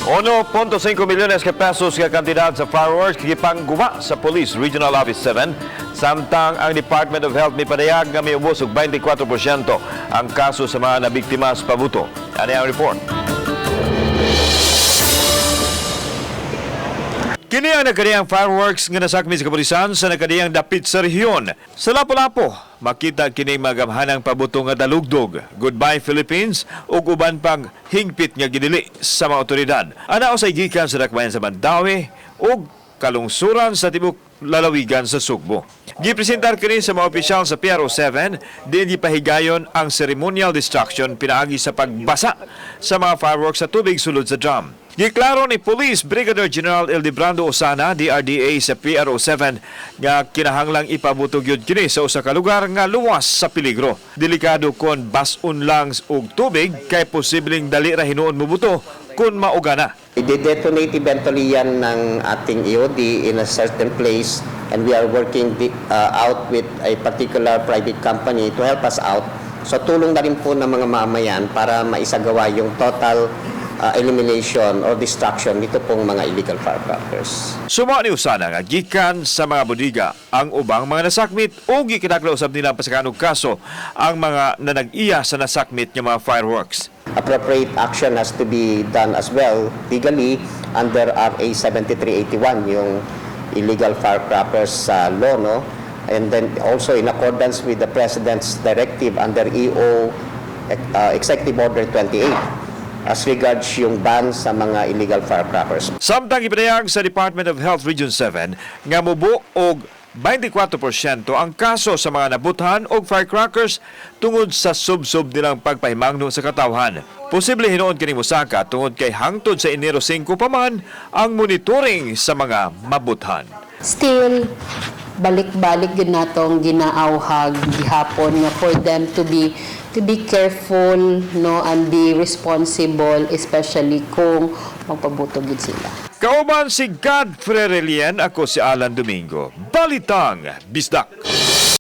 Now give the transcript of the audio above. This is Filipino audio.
1.5 milyones ka pesos ka kantidad sa fireworks gipangguba sa Police Regional Office 7 samtang ang Department of Health mipadayag nga miubos og 24% ang kaso sa mga nabiktima sa pabuto. Ano ang report? Kini ang nagkadiyang fireworks nga nasakmi sa kapulisan sa nagkadiyang dapit sa rehiyon. Sa Lapu-Lapu, makita kini magamhanang pabuto nga dalugdog, Goodbye Philippines, ug uban pang hingpit nga gidili sa mga otoridad. Anao sa gikan sa dakbayan sa Mandawi ug kalungsuran sa tibok lalawigan sa Sugbo. Gipresentar kini sa mga opisyal sa PRO7 din gipahigayon ang ceremonial destruction pinaagi sa pagbasa sa mga fireworks sa tubig sulod sa drum. Giklaro ni Police Brigadier General Ildebrando Osana, DRDA sa PRO7 nga kinahanglang ipabutog yun kini sa usa ka lugar nga luwas sa peligro. Delikado kon basun lang og tubig kay posibleng dali ra hinuon mobuto kun mauga na. I-detonate eventually yan ng ating EOD in a certain place and we are working out with a particular private company to help us out. So tulong na rin po ng mga mamayan para maisagawa yung total elimination or destruction nito pong mga illegal firecrackers. Suma ni Usana nga gikan sa mga bodega ang ubang mga nasakmit o gikinakla usab nila pasakanong kaso ang mga nanag-iya sa nasakmit nga mga fireworks. Appropriate action has to be done as well legally under RA 7381, yung illegal firecrackers law, no? And then also in accordance with the President's directive under EO Executive Order 28 as regards yung ban sa mga illegal firecrackers. Samtang ipinayag sa Department of Health Region 7 nga mubo og 24% ang kaso sa mga nabuthan og firecrackers tungod sa sub-sub nilang pagpahimangno sa katawhan. Posible hinuon kini mosaka tungod kay hangtod sa Enero 5 pa man ang monitoring sa mga mabuthan. Still, balik-balik din natong ginaawhag gihapon nga for them to be careful, no, and be responsible, especially kung magpabuto gid sila. Kauban si Godfrey Relian, ako si Alan Domingo. Balitang Bisdak.